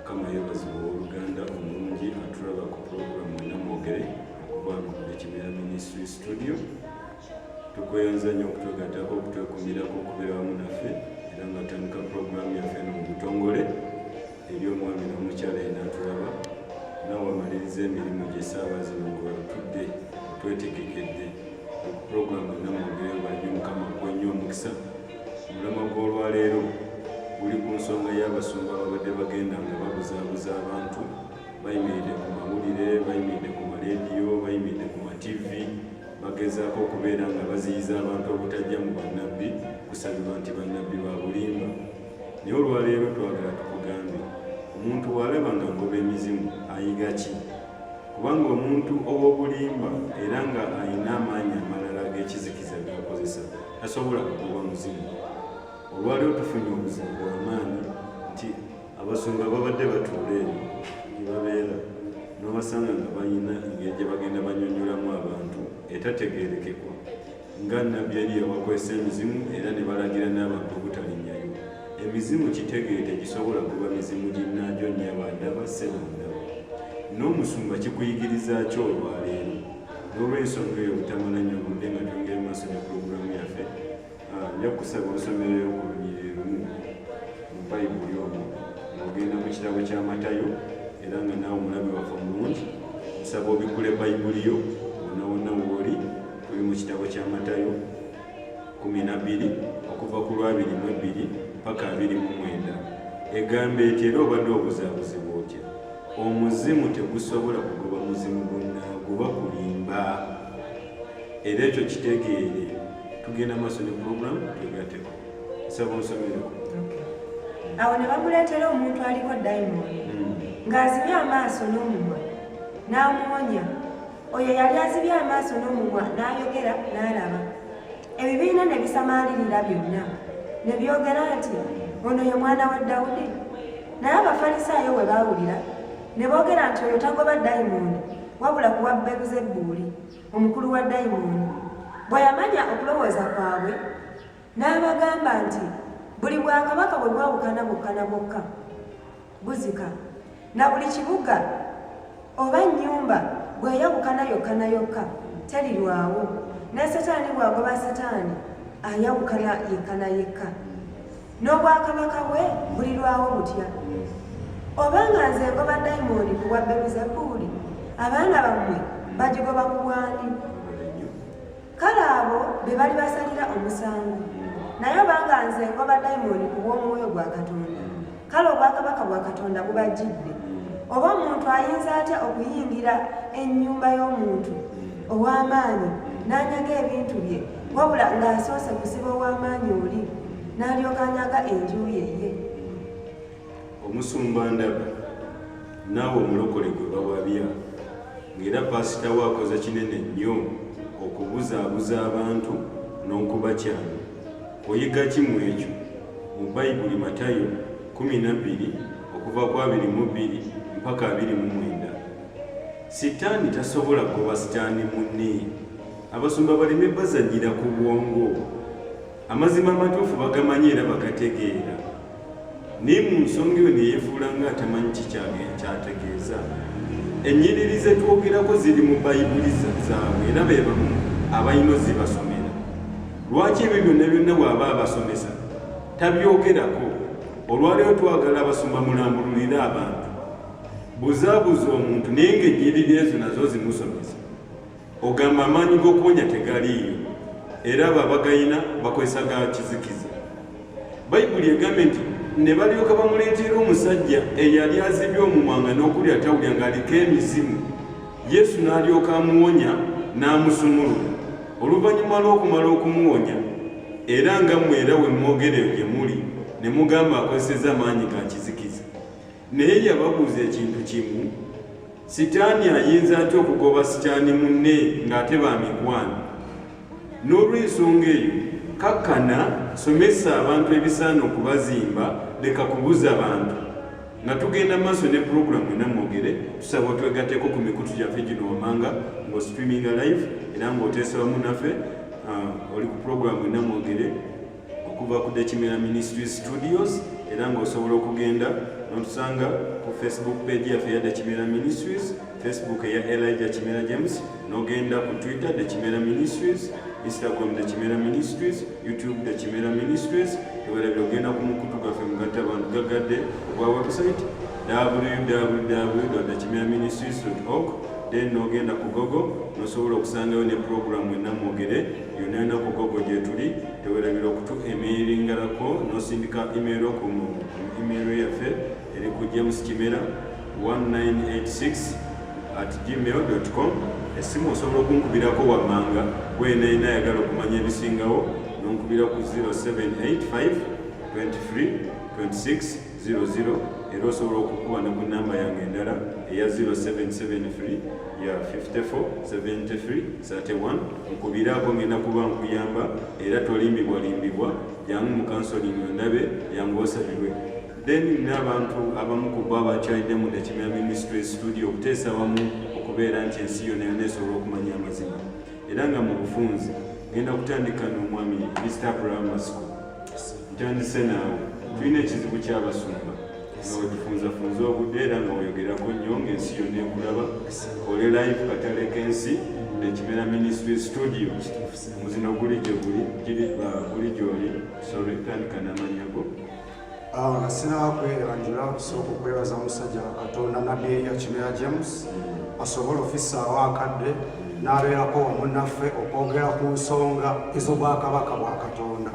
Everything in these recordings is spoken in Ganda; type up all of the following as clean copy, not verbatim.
Mukama yeebazibwe Oluganda omulungi atulaba ku pulogulaamu Namwogere okuva mu Ekibira Ministry Studio. Tukweyonza nnyo okutwegattako okutwekumirako okubeera wamu naffe era nga tutandika pulogulaamu yaffe mu butongole eri omwami n'omukyala yenna atulaba naawe amaliriza emirimu gye essaawa zino nga batudde twetegekedde pulogulaamu Namwogere bajja Mukama akuwe nnyo omukisa. Omulama gw'olwaleero guli ku nsonga y'abasumba babadde bagenda nga babuzaabuza abantu bayimiridde ku mawulire, bayimiridde ku maleediyo, bayimiridde ku mativi, bagezaako okubeera nga baziyiza abantu obutajja mu bannabbi, kusabibwa nti bannabbi ba bulimba. Naye olwaleero twagala tukugambe omuntu bw'alaba nga ngoba emizimu ayiga ki? Kubanga omuntu ow'obulimba era nga alina amaanyi amalala ag'ekizikiza g'akozesa tasobola kugoba muzimu. Olwaleero tufunye obuzibu bw'amaanyi nti abasumba babadde batuula eno gye babeera n'obasanga nga balina engeri gye bagenda banyonyolamu abantu etategeerekekwa nga nnabbi Eriya wakozesa emizimu era ne balagira n'abantu obutalinnyayo. Emizimu kitegeere tegisobola kuba mizimu ginnaajo nnyabandaba ssebandaba. N'omusumba kikuyigiriza ki olwaleero? N'olw'ensonga eyo butamala nnyo obudde nga twongera maaso ne pulogulaamu yaffe nja kusaba osomereyo ku lunyiriri lumu mu Bayibuli omwo ng'ogenda mu kitabo kya Matayo era nga naawe omulabi waffe omulungi nsaba obikule Bayibuli yo wonna wonna w'oli. Tuli mu kitabo kya Matayo 12 okuva ku lwa 22 mpaka 29. Egamba eti era obadde obuzaabuzibwa otya? Omuzimu tegusobola kugoba muzimu gunnaaguba kulimba. Era ekyo kitegeere. Tugenda maaso ne pulogulaamu twegatteko. Nsaba onsomereko. Awo ne bamuleetera omuntu aliko dayimooni ng'azibye amaaso n'omumwa n'amuwonya. Oyo yali azibye amaaso n'omumwa n'ayogera n'alaba. Ebibiina ne bisamaalirira byonna ne byogera nti ono ye mwana wa Dawudi. Naye Abafalisaayo bwe baawulira ne boogera nti oyo tagoba dayimooni wabula kuwa Beeruzebuli omukulu wa dayimooni. Bwe yamanya okulowooza kwabwe n'abagamba nti buli bwakabaka bwe bwawukana bwokka buzika, na buli kibuga oba nnyumba bw'eyawukana yokka terirwawo, ne Setaani bw'agoba Setaani ayawukana yekka, n'obwakabaka bwe bulirwawo butya. Obanga nze ngoba dayimooni ku bwa Beeruzebuli, abaana bammwe bagigoba ku bwani? Kale abo be bali basalira omusango. Naye obanga nze ngoba dayimooni ku bw'omwoyo gwa Katonda, kale obwakabaka bwa Katonda bubajjidde. Oba omuntu ayinza atya okuyingira ennyumba y'omuntu ow'amaanyi n'anyaga ebintu bye wabula ng'asoose kusiba ow'amaanyi oli n'alyoka anyaga enju ye? Omusumba ndaba naawe omulokole gwe bawabya ng'era paasita we akoze kinene nnyo okubuzaabuza abantu n'okubakyama. Oyiga ki mu ekyo? Mu Bayibuli Matayo 12 okuva ku 22 mpaka 29. Sitaani tasobola kugoba sitaani munne. Abasumba baleme bazanyira ku bwongo. Amazima amatuufu bagamanyi era bagategeera. Naye mu nsonga eyo neyeefuula nga atamanyi kikyategeeza. Ennyiriri ze twogerako ziri mu Bayibuli zaabwe era be bamu abalina zibasomera. Lwaki ebyo byonna byonna bw'aba abasomesa tabyogerako? Olwaleero twagala abasumba mulambululire abantu. Buzaabuza omuntu naye ng'ennyiriri ezo nazo zimusomesa. Ogamba amaanyi g'okuwonya tegaliiyo era abo abagayina bakozesa ga kizikiza. Bayibuli egambe nti ne balyoka bamuleetera omusajja eyali azibye omumwanga n'okulya tawulya ng'aliko emizimu. Yesu n'alyoka amuwonya n'amusumulula. Oluvannyuma lw'okumala okumuwonya era nga mmwe era we mwogere gye muli ne mugamba akozesezza amaanyi ga kizikiza. Naye yababuuza ekintu kimu, Sitaani ayinza atya okugoba sitaani munne ng'ate ba mikwano? N'olw'ensonga eyo kakkana somesa abantu ebisaana okubazimba, leka kubuza bantu. Nga tugenda maaso ne pulogulaamu Namwogere tusaba twegatteko ku mikutu gyaffe gino wammanga ng'ostreaminga live era ng'oteesa wamu naffe oli ku pulogulaamu Namwogere okuva ku Ekibira Ministry Studios era ng'osobola okugenda n'otusanga ku Facebook page yaffe ya The Kimera Ministries, Facebook eya Elijah Kimera James, n'ogenda ku Twitter The Kimera Ministries, Instagram The Kimera Ministries, YouTube The Kimera Ministries. Tewerabira ogenda ku mukutu gwaffe mugatta abantu gagadde ogwa website www.thekimeraministries.org. Then n'ogenda ku Google n'osobola okusangayo ne programu ennamwogere yonna ku Google gye tuli. Tewerabira okutu emailingalako n'osindika email ku email yaffe eri ku jameskimera1986@gmail.com. Essimu osobola okunkubirako wammanga gwenayina ayagala okumanya ebisingawo n'onkubira ku 0785 23 26 00. Era osobola okukuba ne ku namba yange endala eya 0773 ya 54 73 31. Nkubiraako ngenda kuba nkuyamba era tolimbibwalimbibwa, jangu mu counseling ondabe yangu osabirwe. Then n'abantu abamu ku bo abakyalidde mu The Kimera Ministries studio okuteesa wamu okubeera nti ensi yonna yonna esobola okumanya amazima. Era nga mu bufunzi ngenda kutandika n'omwami Mr. Primary School. Ntandise naawe tulina ekizibu ky'abasumba nga wetufunzafunza obudde era nga weyogerako nnyo ng'ensi yonna ekulaba. Ole live katale k'ensi The Kimera Ministries studio. Muzino guli gye guli gy'oli. Sorry, tandika n'amannya go. Nasina kweranjula kusooka okwebaza musajja wa Katonda Nabbi Elia Kimera James asobola ofisa awakadde n'abeerako wamunnaffe okwogera ku nsonga ez'obwakabaka bwa Katonda.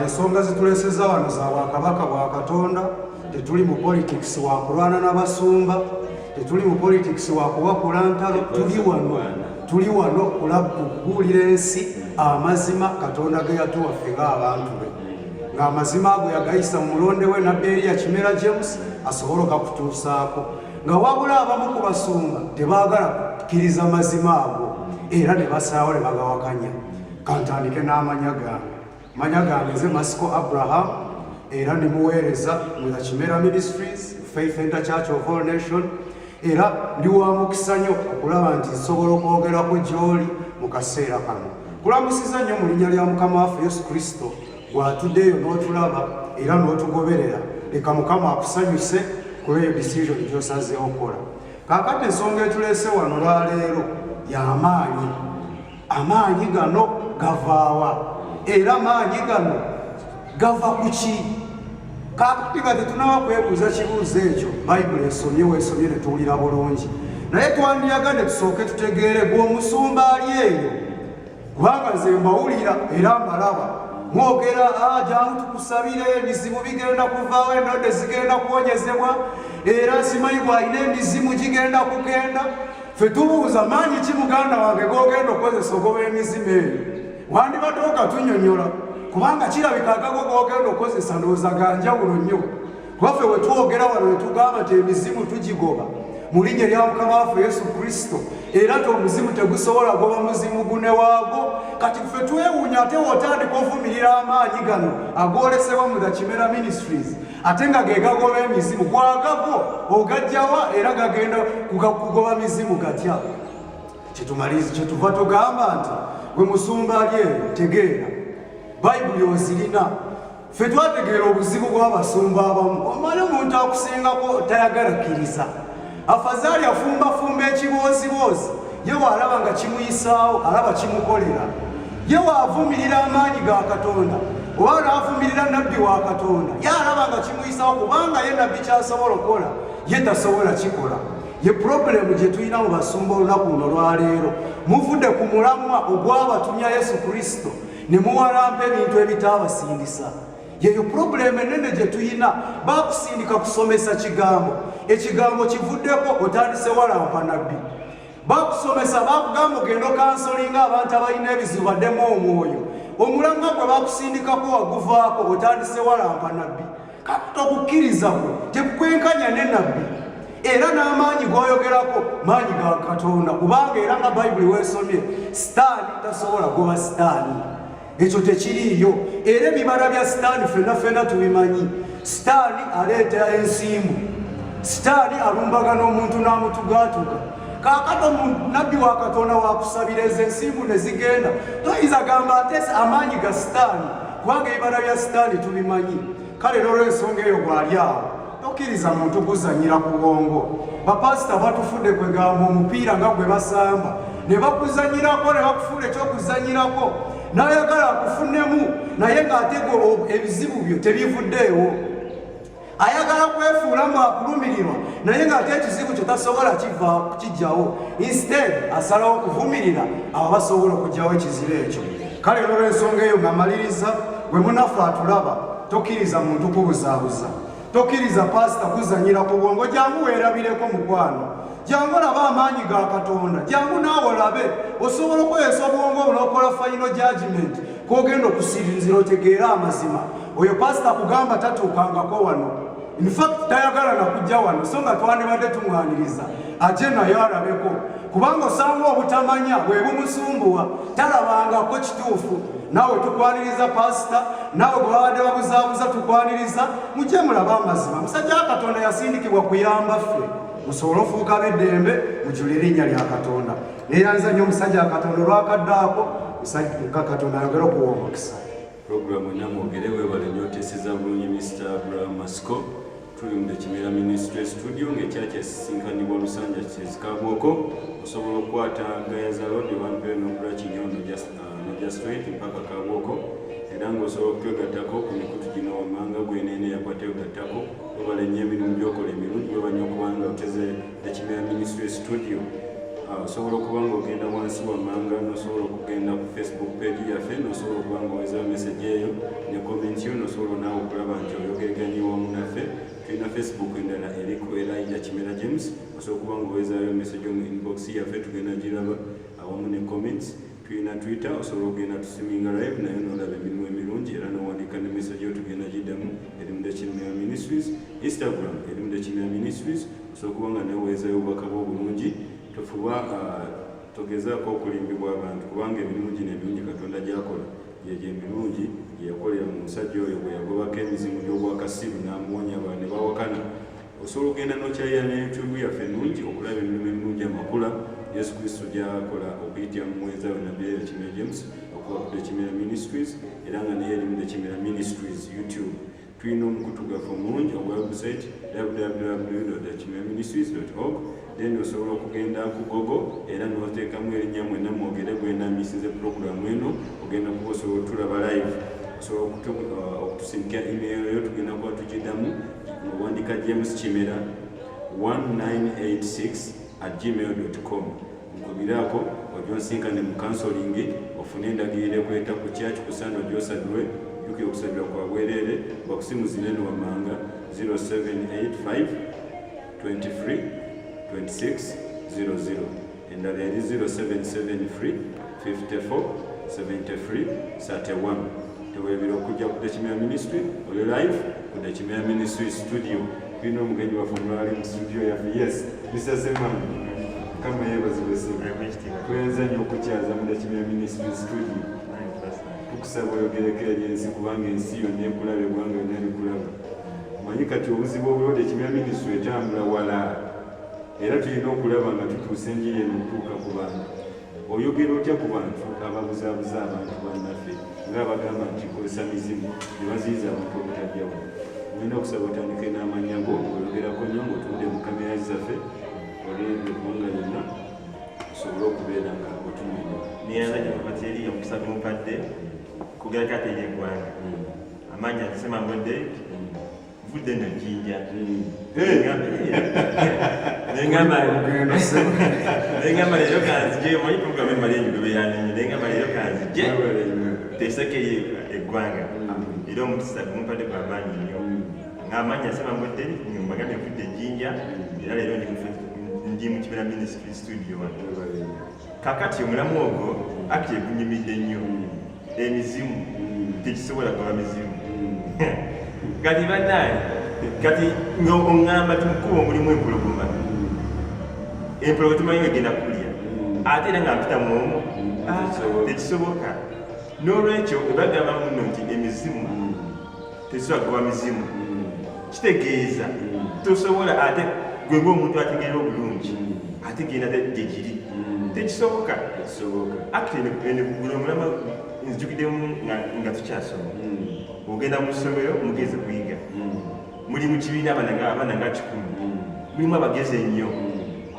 Ensonga zituleseza wano za bwakabaka bwa Katonda. Tetuli mu politics wa kulwana n'abasumba, tetuli mu politics wa kuwakula ntalo. Tuli wano okubuulira ensi amazima Katonda ge yatuwa ffe ng'abantu be. Ng'amazima ago yagayisa mu mulonde we Nabbi Elia Kimera James asobola okutuusaako. Nga wabula abamu ku basumba tebaagala kukkiriza mazima ago era ne basaawo ne bagawakanya. Kantandike n'amanya gange. Manya gange nze Masiko Abraham era ndi muweereza mu The Kimera Ministries, Faith Center Church of All Nations. Era ndi wa mukisa nnyo okulaba nti nsobola okwogerako gy'oli mu kaseera kano. Kulamusiza nnyo mu linnya lya Mukama waffe Yesu Kristo gw'atuddeyo n'otulaba era n'otugoberera. Leka Mukama akusanyuse kulw'eyo decision gy'osazeewo okukola. Kaakati ensonga etuleese wano lwaleero y'amaanyi. Amaanyi gano gavaawa era amaanyi gano gava ku ki? Kaakati nga tetunaba kwebuuza kibuuzo ekyo, Bayibuli esomye weesomye ne tuwulira bulungi. Naye twandiyagadde tusooke tutegeere gw'omusumba ali eyo, kubanga nze mbawulira era mbalaba mwogera jangu tukusabire ebizibu bigenda kuvaawo, endwadde zigenda kuwonyezebwa era simanyi bw'alina emizimu gigenda kugenda. Ffe tubuuza maanyi ki muganda wange g'ogenda okukozesa ogoba emizimu eyo? Wandibadde okatunyonnyola kubanga kirabika agago g'ogenda okukozesa ndowooza ga njawulo nnyo. Waffe we twogera wano ne tugamba nti emizimu tugigoba mu linnya lya Mukama waffe Yesu Kristo, era nti omuzimu tegusobola goba muzimu gune waago. Kati ffe twewuunya ate wotandika ovumirira amaanyi gano agolesebwa mu The Kimera Ministries ate nga ge gagoba emizimu, gwagago ogajjawa era gagenda kugoba mizimu gatya? Kyetuva tugamba nti gwe musumba ali eyo tegeera Bayibuli ozirina. Ffe twategeera obuzibu bw'abasumba abamu. Omanye omuntu akusingako tayagala kkiriza, afazaali afumbafumba ekibooziboozi, ye waalaba nga kimuyisaawo alaba kimukolera. Ye waavumirira amaanyi ga Katonda oba naavumirira nabbi wa Katonda, ye alaba nga kimuyisaawo kubanga ye nabbi kyasobola okukola ye tasobola kikola. Ye problemu gye tulina mu basumba olunaku luno lwaleero. Muvudde ku mulamwa ogw'abatumya Yesu Kristo ne muwalampa ebintu ebitaabasindisa. Yeyo problemu ennene gye tulina. Baakusindika kusomesa kigambo, ekigambo kivuddeko otandise walampa nabbi. Baakusomesa baakugamba ogenda okansolinga abantu abalina ebizibu baddemu omwoyo. Omulamwa gwe baakusindikako waguvaako otandise walampa nabbi. Kakati okukkiriza kwe tekukwenkanya ne nabbi. Era n'amaanyi g'oyogerako maanyi ga Katonda, kubanga era nga Bayibuli weesomye sitaani tasobola goba sitaani. Ekyo tekiriiyo. Era ebibala bya sitaani ffenna tubimanyi. Sitaani aleeta ensimbu, sitaani alumbagana omuntu n'amutugaatuga. Kaakati nabbi wa Katonda waakusabira ezo ensimbu ne zigenda, toyinza gamba ate amaanyi ga sitaani, kubanga ebibala bya sitaani tubimanyi. Kale n'olw'ensonga eyo bw'ali awo tokkiriza muntu kuzanyira ku bwongo. Bapasita batufudde kwegamba omupiira nga gwe basamba ne bakuzanyirako ne bakufuula ekyokuzanyirako n'ayagala akufunemu naye ng'ate ebizibu byo tebivuddeewo. Ayagala kwefuulamu akulumirirwa naye ng'ate ekizibu kyo tasobola kijjawo. Instead asalawo kuvumirira abo basobola okugyawo ekizibu ekyo. Kale olw'ensonga eyo ng'amaliriza bwe munafu atulaba tokkiriza muntu kubuzaabuza. Tokkiriza pasita kuzanyira ku bwongo. Jangu weerabireko mukwano. Jangu laba amaanyi ga Katonda. Jangu naawe olabe osobola okweyesa obwongo n'okola final judgment kwogenda okusirinzira otegeera amazima. Oyo pasita kugamba tatuukangako wano. In fact tayagala nakujja wano so nga twandibadde tumwaniriza aje naye alabeko kubanga osanga obutamanya bwe bumusumbuwa talabangako kituufu. Naawe tukwaniriza pasita naawe bwe babadde babuzaabuza tukwaniriza mujje mulabe amazima. Musajja wa Katonda yasindikibwa kuyamba ffe musobole ofuuka b'eddembe mujule erinnya lya Katonda. Neeyanza nnyo omusajja wa Katonda olwakaddaako musajja Katonda ayogere okuwa omukisa. Programu Namwogere weebale nnyo oteeseza bulungi Mr. Abraham Masiko. Tuli mu Kimera Ministry Studio ng'ekyakya sisinkanibwa Lusanja Kizikabwoko. Osobola okukwata Gayaza Road Wampere n'okula Kinyondo Noja Street mpaka Kabwoko. Era ng'osobola okwegattako ku mikutu gino wammanga gweneene yakwata ogattako. Weebale nnyo emirimu gy'okola emirungi weebale nnyo okuba nga oteze Kimera Ministry Studio. Osobola okuba ng'ogenda wansi wammanga n'osobola okugenda ku Facebook page yaffe n'osobola okuba ng'oweza message eyo ne comment yo n'osobola naawe okulaba nti oyogeraganye wamu naffe. Tulina Facebook endala eriko Elijah Kimera James. Osobola okuba ng'owezayo message mu inbox yaffe tugenda giraba awamu ne comments. Tulina Twitter osobola okugenda tusiminga live naye n'olaba emirimu emirungi era n'owandiika ne message yo tugenda giddamu erimu The Kimera Ministries. Instagram erimu The Kimera Ministries. Osobola okuba nga nawe owezayo obubaka bw'obulungi. Tofuba togezaako okulimbibwa abantu kubanga emirimu gino emirungi Katonda gy'akola gyegyo emirungi gye yakolera mu musajja oyo bwe yagobako emizimu gy'obwakasiru n'amuwonya abantu ne bawakana. Osobola okugenda n'okyalira ne YouTube yaffe ennungi okulaba emirimu emirungi amakula Yesu Kristo gy'akola okuyitira mu muweeza we Nabbi Kimera James okuva ku The Kimera Ministries era nga naye erimu The Kimera Ministries YouTube. Tulina omukutu gaffe omulungi ogwa website www.thekimeraministries.org. Then osobola okugenda ku Google era n'oteekamu erinnya mwe Namwogere gw'enambisize programu eno ogenda kuba osobola otulaba live. Osobola okutusindikira email yo tugenda kuba tugiddamu n'owandika James Kimera 1986@gmail.com. Nkubiraako ogyonsinkane mu counseling ofune endagiriro ekweta ku church kusanda ogyosadwe jjukira okusabira kwa bwereere bakusimu zinene wammanga 0785 23 2600 endala eri 0773 54 73 31. Teweebera okujja ku The Kimera Ministry oli live ku The Kimera Ministry Studio. Tulina omugenyi waffe omulali mu studio yaffe. Yes, Mr. Seman kama yeebazibwe tuyenza nnyo okukyaza mu The Kimera Ministry Studio. Tukusaba oyogereko eri ensi kubanga ensi yonna ekulaba eggwanga yonna likulaba. Manyi kati obuzibu obuliwo The Kimera Ministry etambula wala era tulina okulaba nga tutuusa enjiri eno okutuuka ku bantu. Oyogera otya ku bantu ababuzaabuza abantu bannaffe nga bagamba nti kozesa mizimu ne baziyiza abantu obutajjawo. Olina okusaba otandike n'amannya go oyogerako nnyo ng'otudde mu kamera zaffe olebe eggwanga lyonna osobole okubeera nga otumenya. Niyanza nnyo Materi omusaba omukadde kugerako ate eggwanga. Amannya Semambodde vudde nno Jjinja. Nengamba leero kanzije omanyi programu emali enjugobe yanenye nengamba leero kanzije tesekeye eggwanga era omukisa gumpadde gw'amaanyi nnyo ng'amaanyi Semambodde mbagambye vudde Jjinja era leero ndi mu Kimera Ministry Studio wano. Kakati omulamu ogwo akiti egunyumidde nnyo emizimu tekisobola kuba mizimu kati bannaye kati ng'oŋŋamba tumukuba omulimu empologoma tumanyi egenda kulya ate era nga mpita muomu tekisoboka. N'olwekyo ebagamba muno nti emizimu tekisobola kuba mizimu kitegeeza tosobola ate gwe ng'omuntu ategeera obulungi ate genda gye giri tekisoboka. Akiti guno omulama nzijukiddemu nga tukyasoma ogenda mu ssomero mugeze kuyiga muli mu kibiina abaana nga 10 mulimu abagezi ennyo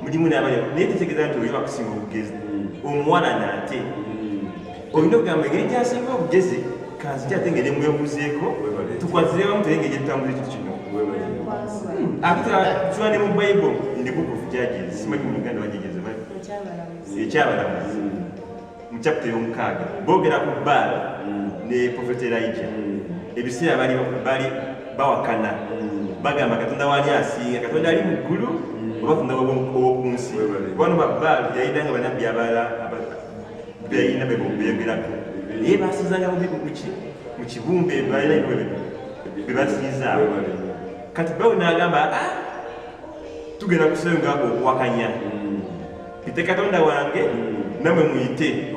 mulimu n'abali naye tetegeeza nti oyo bakusinga obugezi omuwala n'ate olina okugamba engeri gyasinga obugezi kanzija ate engeri mwebuuzeeko tukwazire wamu teye engeri etutambula ekyo kino tuba ne mu Bible in the book of Judges simanyi mu Uganda bagegeza ekyabalamuzi mu chapter y'omukaaga boogera ku Baala ne Prophet Elijah ebiseera bali bawakana bagamba Katonda wali asinga Katonda ali mu ggulu oba Katonda w'oku nsi bano Baala yayidanga bannabbi abalala byayina beyogerako naye basinzanga mu kibumbe balina bebasinzaawo kati bawe n'agamba tugenda kusenga okuwakanya ite Katonda wange namwe muyite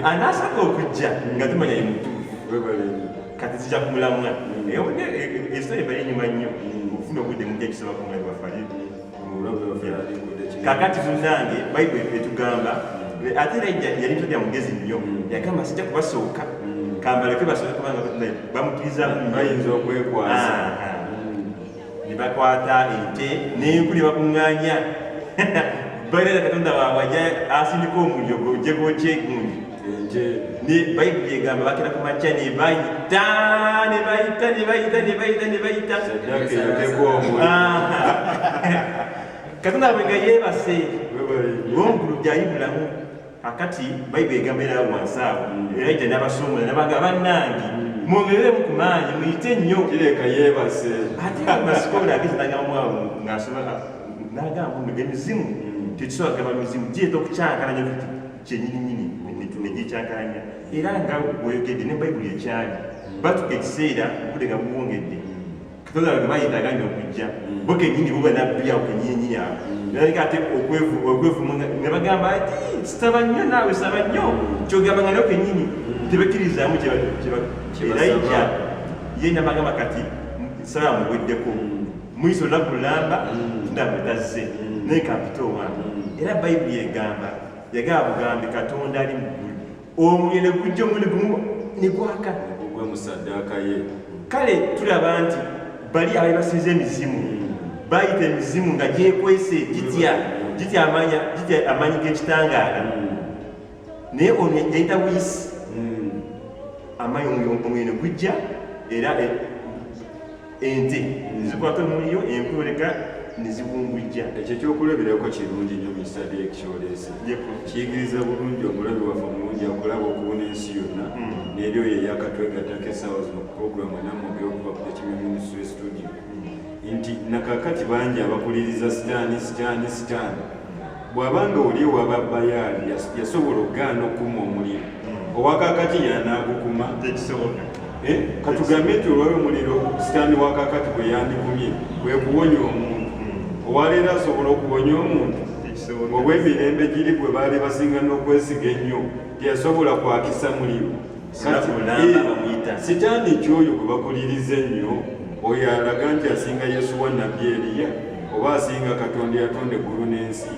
anaasaka okujja nga tumanya ye mutuufu kati zijja kumulamwa esitole bali enyuma nnyo okufuna obudde mujja kisaba kumwali wafali kakati tunange Bayibuli etugamba ate yali todya mugezi nnyo yagamba sijja kubasooka kambaleke basooke kubanga bamukiriza bayinza okwekwasa ne bakwata ente n'enku ne bakuŋŋaanya balera Katonda waabwe ajja asindika omuliro gojje gwokya egundi ne Bayibuli egamba bakira ku makya ne bayita Katonda waabwe nga yeebase ng'omugulu gyayibulamu akati Bayibuli egamba era wansi awo era ijja n'abasomooza n'abanga bannange mwongereremu ku maanyi muyite nnyo kireka yeebase ate amasikola agezi n'agamu ng'asoma n'agamba emizimu tekisobola kugamba mizimu gireeta okukyankalanya kyennyininyini negikyankalanya era nga bweyogedde ne Bayibuli ekyali batuka ekiseera obudde nga buwongedde Katonda ge bayetaaga nnyo okujja bo kennyini bo bannabbi awo kennyininyini awo naleka ate okwevumu ne bagamba ati sitaba nnyo naawe saba nnyo kyogamba nga nayo kennyini tebakkiririzaamu Elijah ye nabagamba kati saba mugweddeko muyisa olunaku lulamba tunamutazze naye kampita owange era Bayibuli egamba yagaba bugambi Katonda ali mu ggulu omuliro ne gujja omuliro gumu ne gwaka gwe musaddaaka ye kale tulaba nti bali abali basinza emizimu bayita emizimu nga gyekwese gitya amaanyi g'ekitangaala naye ono yayita buyisi amaanyi omuliro ne gujja era ente zikwata omuliro enkwoleka nezibumbujja ekyo ekyokulabirako kirungi nnyo mu kisade ekikyoleese kiyigiriza bulungi omulabi waffe omulungi akulaba okubona ensi yonna n'eri oyo eyakatwegattako essaawa zino ku puroguramu enamugere okuva ku The Kimera Ministry Studio nti nakakati bangi abakuliriza sitaani bw'abanga oli ewaba Bayaali yasobola okugaana okukuma omuliro owakakati yanaagukuma tekisoboka katugambe nti olwayo omuliro sitaani wakakati bwe yandikumye bwe kuwonya omuntu owaleero asobola okuwonya omuntu obw'emirembe giri bwe baali basinga n'okwesiga ennyo teyasobola kwakisa muliro sitaani kyoyo gwe bakuliriza ennyo oyo alaga nti asinga Yesuwa nabbi Eriya oba asinga Katonda yatonda eggulu n'ensi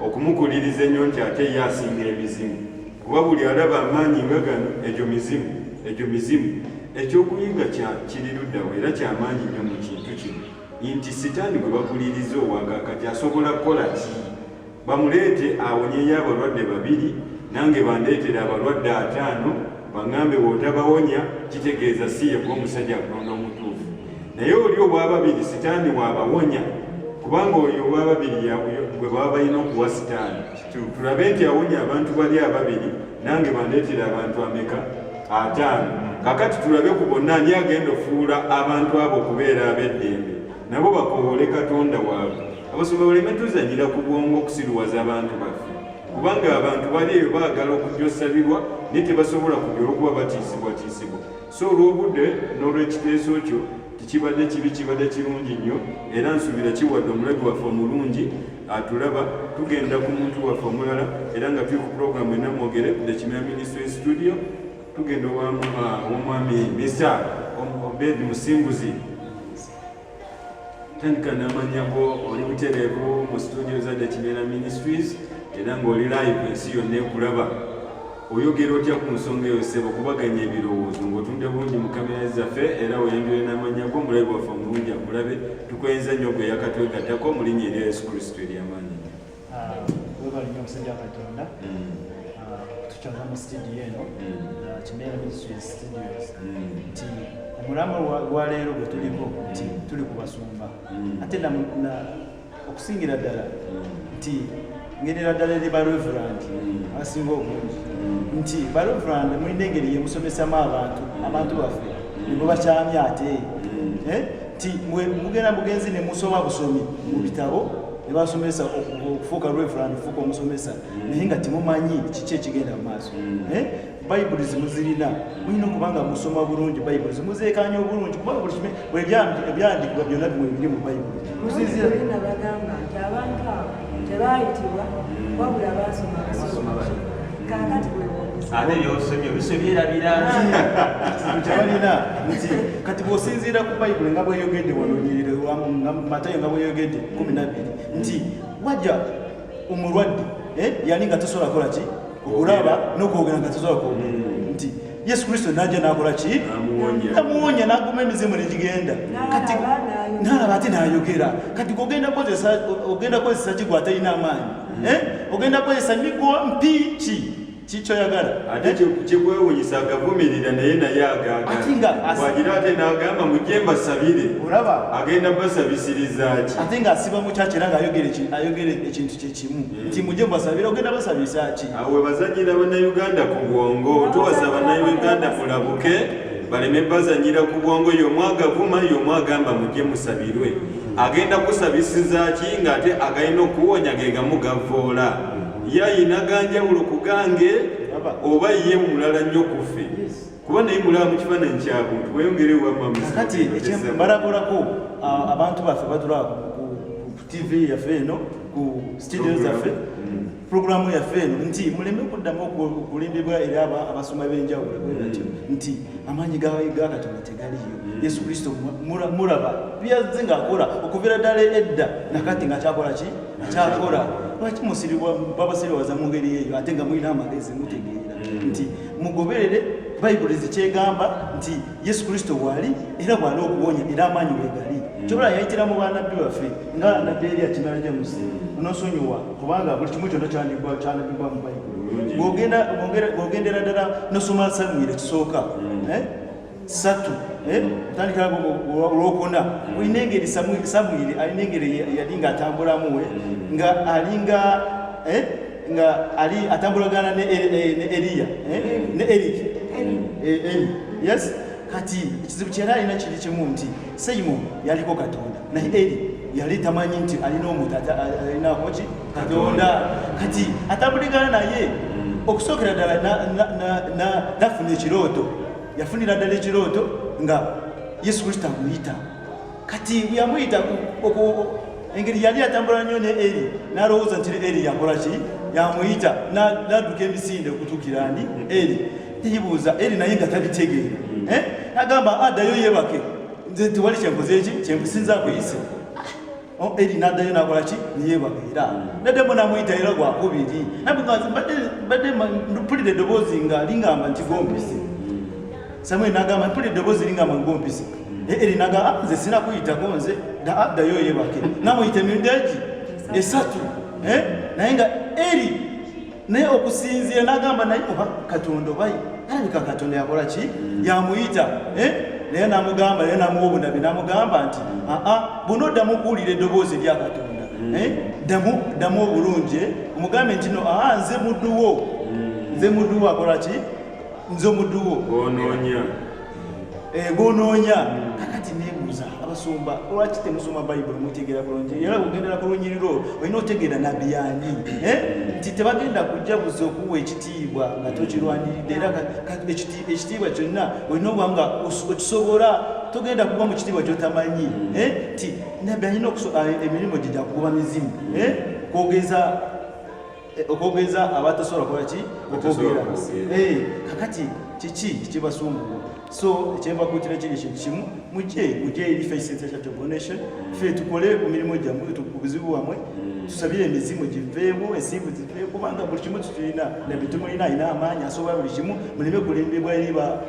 okumukuliriza ennyo nti ate ye asinga emizimu kuba buli alaba amaanyi nga gano egyo mizimu ekyokuyiga kiri luddawo era kyamaanyi nnyo mu kintu kino nti sitaani gwe bakuliriza owakakati asobola kukola ki bamuleete awonyeyo abalwadde 2 nange bandeetera abalwadde 5 baŋŋambe bw'otabawonya kitegeeza si ye gwomusajja Katonda omutuufu naye oli obwababiri sitaani waabawonya kubanga oyo obwababiri bwe baba balina okuwa sitaani tulabe nti awonya abantu bali 2 nange bandeetera abantu ameka 5 kakati tulabe ku bonna ani agenda ofuula abantu abo okubeera ab'eddembe nabo bakoowole Katonda waabwe abasoma baleme tuzanyira ku bwongo okusiruwaza abantu baffe kubanga abantu bali eyo baagala okujja osabirwa naye tebasobola kujja olw'okuba batiisibwa so olw'obudde n'olw'ekiteeso kyo tekibadde kibi kibadde kirungi nnyo era nsuubira kiwadde omulabi waffe omulungi atulaba tugenda ku muntu waffe omulala era nga tuli ku puroguramu enamwogere The Kimera Ministry Studio tugenda omwami Mr. Obed Musimbuzi tandika n'amanya go oli butereevu mu studio za The Kimera Ministries era ng'oli live ensi yonna ekulaba oyogera otya ku nsonga eyo ssebo kubaganya ebirowoozo ng'otunde bulungi mu kamera zaffe era weyanjule n'amannya go omulabi waffe omulungi akulabe tukwenza nnyo gwe yakatwegattako mu linnya erya yesu kristo ery'amaanyi webali nnyo omusajja wa katonda tukyala mu studio eno Kimera Ministries Studios nti omulambo gwa leero gwe tuliko nti tuli ku basumba ate okusingira ddala nti ngendera ddala eri bareverand abasinga obungi nti bareverand mulina engeri yemusomesamu abantu baffe nibo bakyamya ate nti mugenda mugenzi ne musoma busomi mu bitabo ne basomesa okufuuka reverand okufuuka omusomesa naye nga temumanyi kiki ekigenda mu maaso bayibuli zimuzirina mulina okubanga musoma bulungi bayibuli zimuzeekanya obulungi kubanga buli ebyandikibwa byonna bimwe biri mu bayibuli muzinzirina bagamba nti abantu abo tebaayitibwa wabula baasoma kakati ate byosomye biso byerabira tebalina nti kati bw'osinziira ku bayibuli nga bweyogedde wanonyerere Matayo nga bweyogedde 12 nti wajja omulwadde yali nga tasobola kola ki okulaba n'okwogera nga tasobola kwogera nti Yesu Kristo najja n'akola ki amuwonya n'aguma emizimu negigenda kati n'alaba ate n'ayogera kati ogenda kozesa ki gwe atalina amaanyi ogenda kozesa migo mpiki kikyoyagala ate kikwewunyisa agavumirira naye agagawagira ate n'agamba mujje mbasabire olaba agenda basabisiriza ki ate ng'asiba mu kyaki era ng'ayogera ekintu kyekimu nti mujje mbasabire ogenda basabisa ki awe bazanyira bannayuganda ku bwongo tuwasa bannayuganda mulabuke baleme bazanyira ku bwongo y'omu agavuma y'omu agamba mujje musabirwe agenda kusabisiza ki ng'ate agalina okuwonya ge gamugavoola yayina ganjawulo ku gange oba ye mulala nnyo kuffe kuba naye mulaba mu kifaananyi kyabuntu weyongere kati ekyebalagulako abantu baffe batula ku tv yaffe eno ku studio zaffe programu yaffe eno nti muleme okuddamu okulimbibwa eri abasoma b'enjawulo bwebatyo nti amaanyi ga Katonda tegaliyo Yesu Kristo mulaba byazze ng'akola okuviira ddala edda nakati ng'akyakola ki akyakola lwaki babasiriwaza mu ngeri eyo ate nga mulina amagezi mutegeera nti mugoberere bayibuli zikyegamba nti Yesu Kristo wali era bwali okuwonya era amaanyi wegali kyobola yayitira mu bannabbi baffe nga nabbi Eriya Kimera James onosonyiwa kubanga buli kimu kyonna kyanabbibwa mu bayibuli bw'ogendera ddala nosoma Samwiri ekisooka 3 otandikira olwokuna olina engeri Samwiri alina engeri yali ng'atambulamu nga ali atambulagana ne Eriya ne Eri yes kati ekizibu kyali alina kiri kimu nti Simon yaliko Katonda naye Eri yali tamanyi nti alina omuntu alinako ki Katonda kati atambuligana naye okusookera ddala nafuna ekirooto yafunira ddala ekirooto nga Yesu Kristo amuyita kati bwe yamuyita engeri yali atambula nnyo ne Eri n'alowooza nti Eri yakola ki yamuyita n'adduka emisinde okutuukira ani Eri teyibuuza Eri naye nga tabitegeera n'agamba addayo yeebake nze tewali kyenkoze eki kyenkusinza kuyise Eri n'addayo n'akola ki neyeebaka era naddemu n'amuyita era gwakubiri badde mpulira eddoboozi nga lingamba nti gompisi Samwiri n'agamba mpulira eddoboozi lingamba ngompisi Eri n'agamba nze sina kuyitako nze addayo yeebake n'amuyita emirundi egi 3 naye nga Eri naye okusinziira n'agamba naye oba Katonda oba alabika Katonda yakola ki yamuyita naye n'amugamba naye n'amuwa obunabi n'amugamba nti buno ddamu okuwulira eddoboozi lya Katonda ddamu obulungi omugambe nti no nze mudduwo akola ki nze omudduwo gonoonya kakati neebuuza abasumba lwaki temusoma bayibuli mutegeera bulungi era kugendera ku lunyiriro olina otegeera nabbi yani nti tebagenda kujabuza okuwa ekitiibwa nga tokirwaniridde era ekitiibwa kyonna olina okuba nga okisobola togenda kuba mu kitiibwa kyotamanyi nti nabbi alina emirimu gye gyakugoba mizimu okwogeza abatasobola kukola ki okwogera kakati kiki kibasumbuwa. So ekyembakuutira kiri kintu kimu, mujje eri Faith Center Charitable Donation, ffe tukole ku mirimu gyammwe, ku buzibu bwammwe, tusabire emizimu giveemu, ensimbu ziveemu, kubanga buli kimu tukirina, nabbi tumulina alina amaanyi asobola buli kimu, muleme kulembebwa eri ba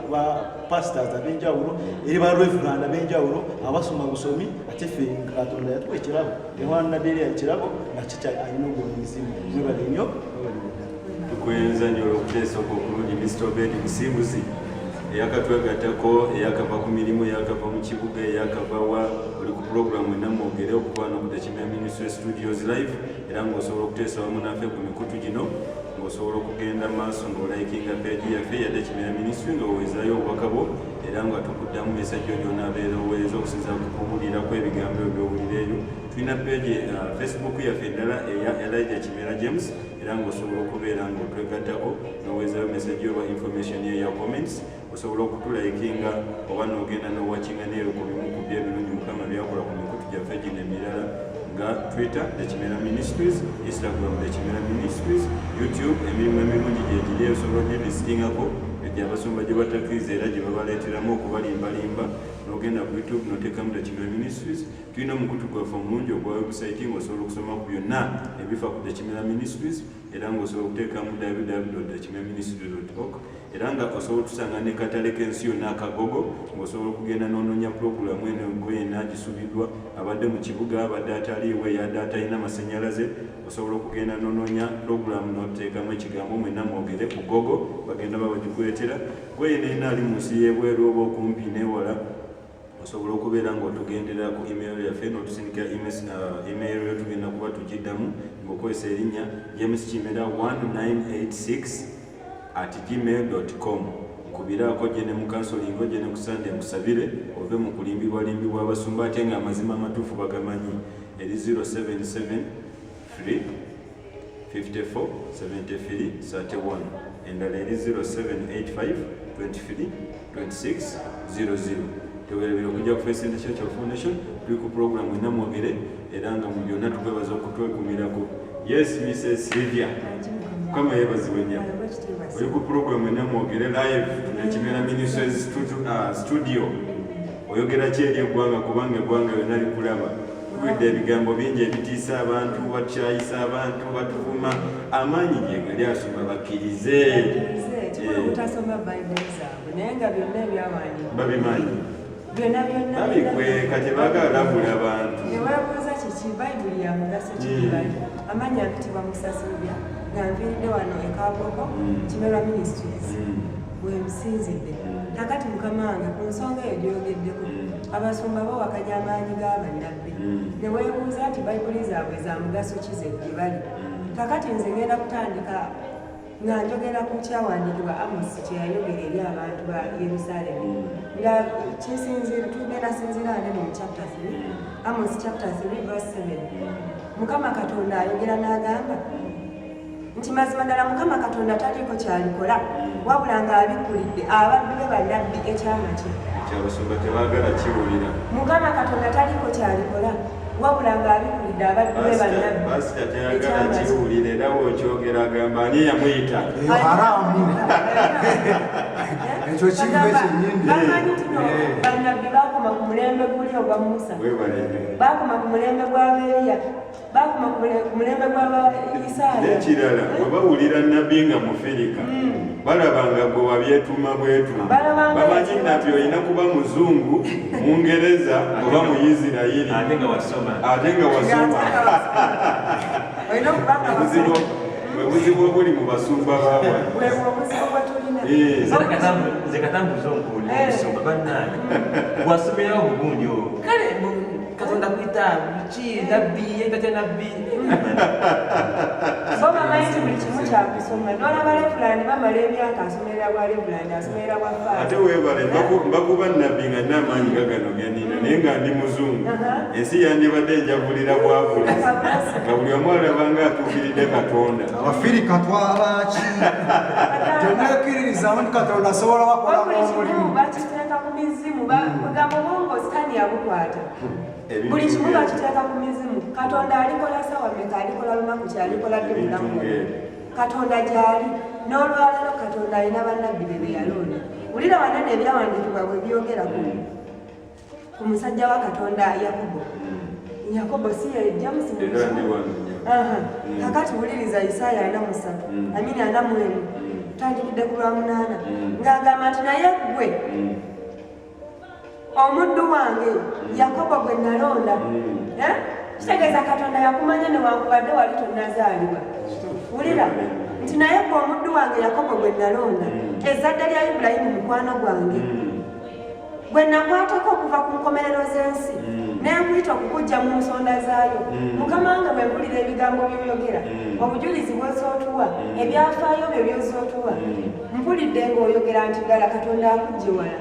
pastors ab'enjawulo, eri ba reverend ab'enjawulo abasoma busomi, ate ffe Katonda yatuwa ekirabo, Yohana Nabbi ekirabo nga alina ogula emizimu. Mwebale nnyo. Tukwenza nnyo olw'okuteesa okulungi Mr. Obed Musimbuzi eyakatwegattako, eyakava ku mirimu, eyakava mu kibuga, eyakava wa oli ku puroguramu enamwogere okuva no ku The Kimera Ministry Studios Live, era ng'osobola okuteesa wamu naffe ku mikutu gino, ng'osobola okugenda maaso ng'olaikinga peegi yaffe ya The Kimera Ministry ng'oweezaayo obubaka bwo, era nga tukuddamu mesajja gy'onaabeera oweereza okusinza ku kuwulira kw'ebigambo by'owulira eyo. Tulina peegi Facebook yaffe endala eya Elijah Kimera James, era ng'osobola okubeera ng'otwegattako n'oweezaayo mesajja oba information ya comments, osobola okutulaikinga oba n'ogenda n'owakinga n'eyo ku bimu ku by'ebirungi Mukama byakola ku mikutu gyaffe gino emirala nga Twitter The Kimera Ministries, Instagram The Kimera Ministries, YouTube emirimu emirungi gyegiri osobola gyebisitingako egyabasumba gye batakkiriza era gye babaleeteramu okubalimbalimba, n'ogenda ku YouTube n'oteekamu The Kimera Ministries. Tulina omukutu gwaffe omulungi ogwa website ng'osobola okusoma ku byonna ebifa ku The Kimera Ministries, era ng'osobola okuteekamu www.thekimeraministries.org, era nga osobola otusanga ne katale k'ensi yonna akagogo, ng'osobola okugenda n'onoonya puroguramu eno gwena gisubiddwa abadde mu kibuga, abadde ataliiwe, yadde atalina masannyalaze, osobola okugenda n'onoonya puroguramu n'oteekamu ekigambo mwenna mwogere ku gogo, bagenda babagikuleetera. Gwena ena ali mu nsi y'ebweru oba okumpi n'ewala, osobola okubeera ng'otugendera ku email yaffe n'otusindikira email yo tugenda kuba tugiddamu ng'okozesa erinnya jameskimera1986@gmail.com. Nkubiraako gye ne mu kansolingo gye ne ku Sunday musabire ove mu kulimbibwalimbibwa abasumba ate nga amazima amatuufu bagamanyi. Eri 077 54 73 31, endala eri 0785 23 26 00. Tewerebera okujja ku Faith Center Charitable Foundation, tuli ku puroguramu enamwogere era nga mu byonna tukwebaza okutwekumirako. Yes, Mrs. Sylvia, Mukama yeebazibwe nnyo. Oli ku puroguramu enamwogere live The Kimera Ministries studio, oyogera ki eri eggwanga kubanga eggwanga yonna likulaba. Tuwulidde ebigambo bingi ebitiisa abantu, bakyayisa abantu, batuvuma, amaanyi gye gali asoma bakkirize. Otasoma Bayibuli zaabwe naye nga byonna ebyawandiikibwa Babimanyi. byonna babikweka tebaagala labula abantu. ne weebuuza kiki Bayibuli ya mugaso kibali. Amannya mpitibwa Musa Sylvia nga nviiridde wano e Kaaboko Kimera Ministries weemusinzidde. Kakati Mukama wange ku nsonga eyo gyogeddeko abasumba bo wakanya amaanyi g'abannabbi ne weebuuza nti Bayibuli zaabwe za mugaso ki ze gye bali. Kakati nze ngenda kutandika nga njogera ku kyawandiikibwa Amosi kye yayogera eri abantu ba Yerusaalemi nga tugenda sinzira ate mu chapter 3, Amos chapter 3 verse 7. Mukama Katonda ayogera n'agamba nti mazima ddala Mukama Katonda taliiko kyalikola wabula ng'abikkulidde abaddu be bannabbi ekyama kye. Ekyabasumba tebaagala kiwulira. Mukama Katonda taliiko kyalikola wabula ng'abikkulidde abaddu be bannabbi Pasita teyagala kiwulira era bw'okyogera agamba ani yamuyita. haramu ekyo kive kyennyini. Bamanyi tino bannabbi baakoma ku mulembe guli ogwa Musa, baakoma ku mulembe gwa Eriya, baakoma ku mulembe gwa Isaaya. N'ekirala bwe bawulira nnabbi nga mufirika balabanga gwe wabyetuuma bwetuma. Bamanyi nabbi olina kuba muzungu, mungereza oba muyisirayiri ate nga wasoma. Olina okubanga Obuzibu obuli mu basumba baabwe. bwebwo obuzibu bwe tulina. Nze katambuza onkuli omusumba bannange gwasomerawo obugundi obwo kale Katonda kwita ki nabbi yentatya nabbi Bo bamanyi nti buli kimu kyakusoma. N'olaba Levulandi bamala emyaka asomerera bwa Levulandi, asomerera bwa Ate Faata. weebale mbakuba nnabbi nga n'amaanyi gagano genina naye nga ndi muzungu. Ensi yandibadde enjavulira bwavula nga buli omu alabanga atuukiridde Katonda. abafirika twabaki temwekkiririza nti Katonda asobola bakola Buli kimu omulimu. bakiteeka ku mizimu, bugamba obwongo sitaani yabukwata. Buli kimu bakiteeka ku mizimu. Katonda alikola sawa meka, alikola lunaku ki, alikola dde bulamu. Katonda gy'ali n'olwaleero Katonda alina bannabbi be yalonda. Wulira wanene ebyawandiikibwa bwe byogera ku musajja wa Katonda Yakobo. Yakobo si ye James kakati wuliriza Isaaya 43 Amini 41 tandikidde ku lwa 8 ng'agamba nti naye ggwe omuddu wange Yakobo gwe nalonda. Kitegeeza Katonda yakumanya newankubadde wali tonnazaalibwa. Wulira nti naye ggwe omuddu wange Yakobo gwe nalonda, ezzadde lya Ibulayimu mukwano gwange, gwe nakwatako okuva ku nkomerero z'ensi n'enkuyita okukuggya mu nsonda zaayo. Mukama wange bwe mpulira ebigambo by'oyogera, obujulizi bw'ozootuwa, ebyafaayo byo by'ozootuwa, mpulidde ng'oyogera nti ddala Katonda akuggye wala.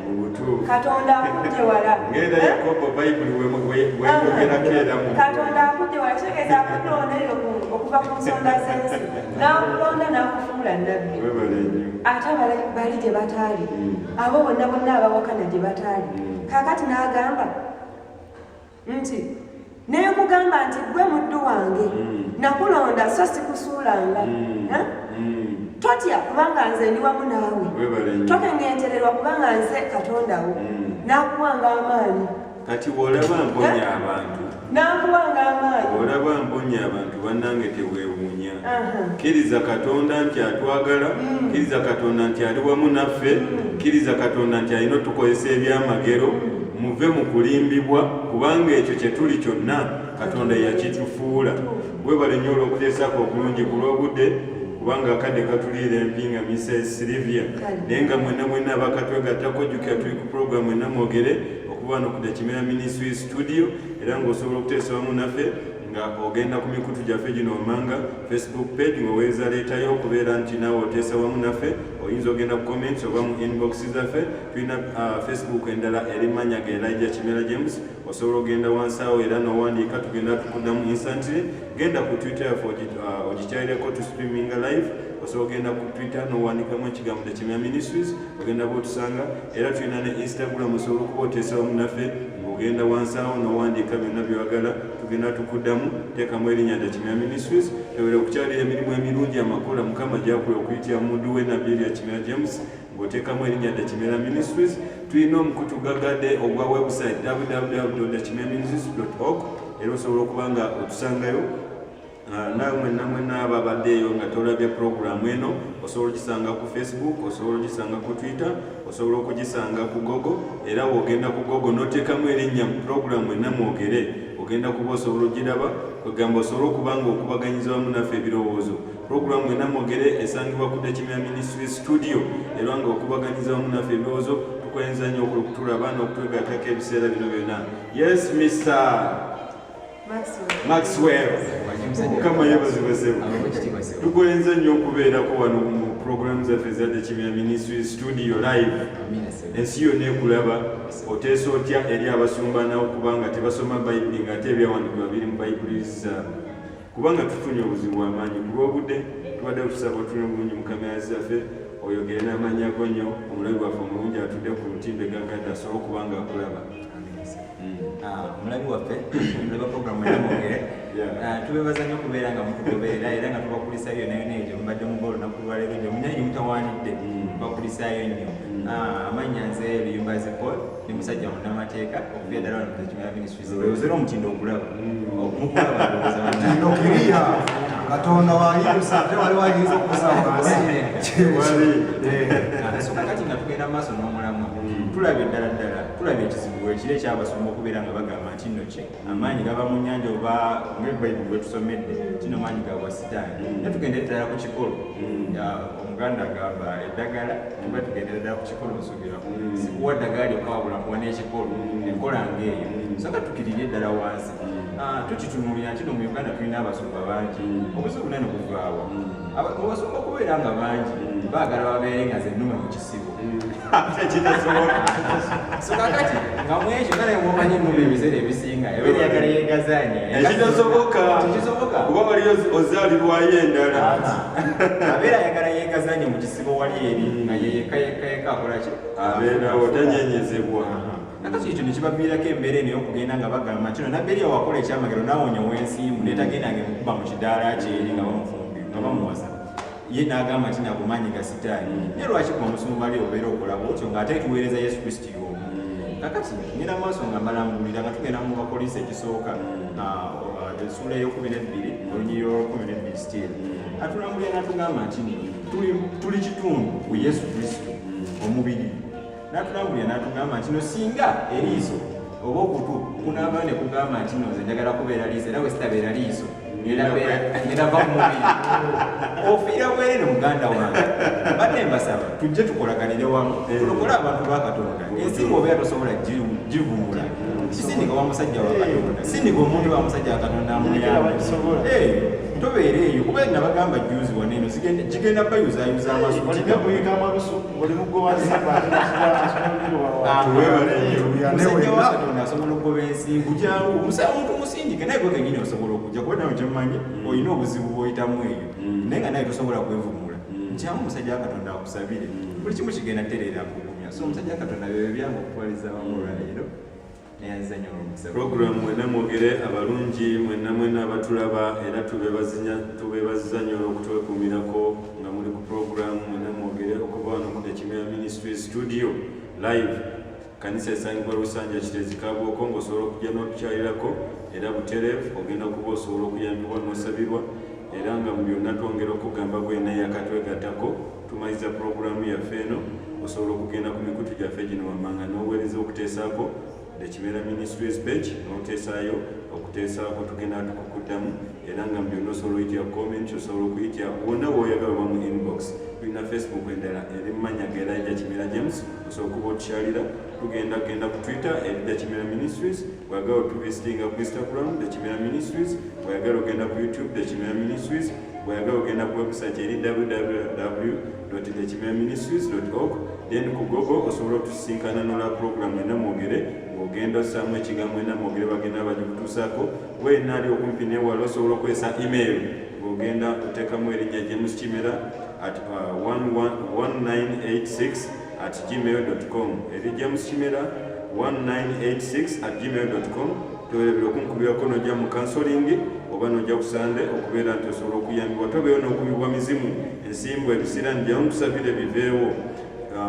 Katonda akuggye wala. Katonda akuggye wala kitegeeza akulonda eyo okuva ku nsonda z'ensi n'akulonda n'akufuula nnabbi. Ate bali gye bataali, abo bonna bonna abawakana gye bataali. Kaakati n'agamba nti neekugamba nti ggwe muddu wange nakulonda so sikusuulanga. Totya kubanga nze ndi wamu naawe, tokengentererwa kubanga nze Katondawo n'akuwanga amaanyi. Kati bw'olaba mponya abantu, n'akuwanga amaanyi, bw'olaba mponya abantu bannange teweewuunya. Kkiriza Katonda nti atwagala, kkiriza Katonda nti ali wamu naffe, kkiriza Katonda nti alina otukozesa ebyamagero. Muve mu kulimbibwa kubanga ekyo kye tuli kyonna Katonda yakitufuula. Weebale nnyo olw'okuteesako okulungi ku lw'obudde kubanga akadde katuliira empinga Mrs. Sylvia naye nga mwenna abakatwegattako jjukira tuli ku puroguramu Enamwogere okuva wano ku Kimera Ministry Studio era ng'osobola okuteesa wamu naffe nga ogenda ku mikutu gyaffe gino omanga Facebook page ng'oweeza leetayo okubeera nti naawe oteesa wamu naffe. Oyinza ogenda ku comments oba mu inbox zaffe. Tulina Facebook endala eri mannya ga Elijah Kimera James. Osobola ogenda wansi awo era n'owandiika tugenda tukuddamu instantly. Genda ku Twitter yaffe ogikyalireko tu streaming live. Osobola ogenda ku Twitter n'owandiikamu ekigambo The Kimera Ministries ogenda bw'otusanga. Era tulina ne Instagram osobola okuba oteesa wamu naffe ogenda wansi awo n'owandiika byonna by'oyagala tugenda tukuddamu. Teekamu erinnya The Kimera Ministries. Tewera okukyalira emirimu emirungi amakola Mukama gy'akola okuyitira muddu we Nabbi Kimera James ng'oteekamu erinnya The Kimera Ministries. Tulina omukutu gagadde ogwa website www.thekimeraministries.org era osobola okuba nga otusangayo. Naawe mwenna ababaddeeyo nga tolabye puroguramu eno osobola ogisanga ku Facebook, osobola ogisanga ku Twitter, osobola okugisanga ku Google era w'ogenda ku Google n'oteekamu erinnya mu puroguramu Enamwogere ogenda kuba osobola ogiraba kwegamba osobola okuba nga okubaganyiza wamu naffe ebirowoozo. Puroguramu Enamwogere esangibwa ku The Kimera Ministry Studio era nga okubaganyiza wamu naffe ebirowoozo tukwenza nnyo okutulaba n'okutwegattako ebiseera bino byonna. Yes, Mr. Maxwell. Mukama yeebazibwesebo. Tukwenza nnyo okubeerako wano mu puroguramu zaffe za The Kimera Ministry Studio live. Ensi yonna ekulaba oteesa otya eri abasumba nawo kubanga tebasoma Bayibuli ng'ate ebyawandiikibwa biri mu Bayibuli zaabwe. Kubanga tufunye obuzibu amaanyi ku lw'obudde tubadde tusaba otune obulungi mu kamera zaffe oyogere n'amannya go nnyo omulabi waffe omulungi atudde ku lutimbe gagadde asobole okuba nga akulaba. Omulabi waffe mulaba puroguramu Enamwogere tubeebaza nnyo okubeera nga mutugoberera era nga tubakulisaayo yonna yonna egyo mubadde muba olunaku lwaleero gyo munyanyi mutawaanidde tubakulisaayo nnyo. Amannya nze Luyumbaze Paul ni musajja munnamateeka okuva ddala wano ku The Kimera Ministries. Weewozera omutindo okulaba mukulaba ndowooza Mutindo kiriya Katonda wayirusa ate wali wayinza okukusaba wansi. So kakati nga tugenda maaso n'omulamwa tulabye ddala tulabye ekizibu ekiro ekyabasumba okubeera nga bagamba nti nno ki amaanyi gaba mu nnyanja oba ng'Ebbayibuli bwe tusomedde kino maanyi gabwa sitaani. Naye tugendere ddala ku kikolo omuganda agamba eddagala tuba tugendera ddala ku kikolo nsubiraku sikuwa ddagala lyokka wabula kuwa n'ekikolo enkola ng'eyo soka tukirire ddala wansi. Tukitunuulira nti no mu Uganda tulina abasumba bangi obuzibu bunene buvaawa. Mu basumba okubeera nga bangi baagala babeere nga zennume mu kisibo Kitasoboka. so kakati nga mwekyo kale mwomanyi ennume ebiseera ebisinga yabeera yagala yeegazaanye Ekitasoboka. tekisoboka Kuba wali ozaalirwayo endala. abeera ayagala yeegazaanye mu kisibo wali eri nga yeyekka akola ki Abeerawo tanyenyezebwa. nakati ekyo nekibaviirako embeera eno ey'okugenda nga bagamba kino nabbi eri awakola ekyamagero n'awonyawo ensimbu neetagendanga emukuba mu kidaala kyeri nga bamufumbi nga bamuwasa ye n'agamba nti nakumanyi ga sitaani naye lwaki ku omusomo bali obeera okola bwotyo ng'ate tuweereza yesu kristo y'omu kakati ngenda maaso nga mbalambulira nga tugenda mu bakolisi ekisooka essuula ey'okubiri olunyiriro olw'okubiri still atulambulira n'atugamba nti tuli kitundu ku yesu kristo omubiri n'atulambulira n'atugamba nti no singa eriiso oba okutu kunaaba ne kugamba nti no nze njagala kubeera liiso era bwe sitabeera liiso ngirava ku mubiri ofiira bwerere muganda wange badde mbasaba tujje tukolaganire wamu tulokole abantu ba Katonda ensi bw'obeera tosobola givumula kisindika wa musajja wa Katonda sindika omuntu wa musajja wa Katonda amuyamba tobeera eyo kuba nabagamba juzi waneno gigenda bayuzayuza amaso musajja wa Katonda asobola okugoba ensingu jangu omuntu musindike naye gwe kenyini osobola okujja kuba nawe kyemumanyi olina obuzibu bw'oyitamu eyo naye nga naye tosobola kwevumula nkyamu omusajja wa Katonda akusabire buli kimu kigenda tereera akugumya so omusajja wa Katonda byo byangu okutwaliza wamu olwaleero Program mwena mwogere abalungi mwena abatulaba era tubebaziza nnyo okutwekuumirako nga muli ku program mwena mwogere okuva wano ku Kimera Ministries studio live kanisa esangibwa Lusanja Kitezi Kabwoko ng'osobola okujja n'otukyalirako era butereevu ogenda kuba osobola okuyambibwa n'osabirwa era nga mu byonna twongera okugamba gwena yakatwegattako tumaliza programu yaffe eno osobola okugenda ku mikutu gyaffe gino wammanga n'obuweereza okuteesaako The Kimera Ministries page n'oteesaayo okuteesaako tugenda tukukuddamu era nga byonna osobola oyitya comment osobola okuyitya wonna w'oyagala oba mu inbox tulina Facebook endala eri mmanya ga Elijah Kimera James osobola okuba otukyalira tugenda ku Twitter eri The Kimera Ministries bw'agala otuvisitinga ku Instagram The Kimera Ministries bw'agala ogenda ku YouTube The Kimera Ministries bw'agala ogenda ku website eri www.thekimeraministries.org then ku Google osobola otusisinkana n'ola program ena mwogere ogenda osaamu ekigambo ena mwogere bagenda bagikutuusaako weena ali okumpi newala osobola okwesa email ng'ogenda oteekamu erinnya James Kimera at 1986@gmail.com eri James Kimera 1986@gmail.com towerebera okunkubirako n'ojja mu counseling oba n'ojja ku Sande okubeera nti osobola okuyambibwa tobeewo n'okubibwa mizimu ensimbu ebiseera njamu nkusabire biveewo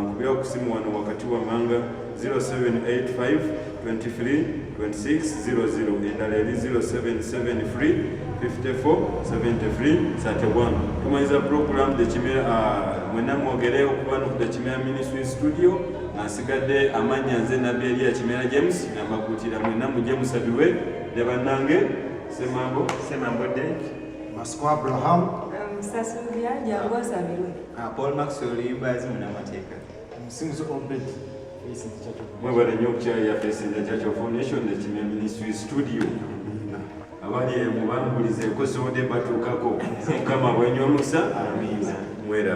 nkubira ku simu wano wakati wammanga 0785 23 2600 endala eri 0773 54 73 31 tumanyiza program The Kimera mwena mwogere okuba no ku The Kimera Ministries studio nsigadde amanya nze nabbi Elia Kimera James namakuutira mwena mujje musabirwe ne bannange Semambo Derek Masiko Abraham Sasubya jangu osabirwe Paul Maxwell Yubazi munamateeka Musinguzo Obed mwebale nnyo okukyali yaffe Center Church of All Nations The Kimera Ministries studio abali mubangulize ko sode batuukako Mukama bwenywa omukisa mwera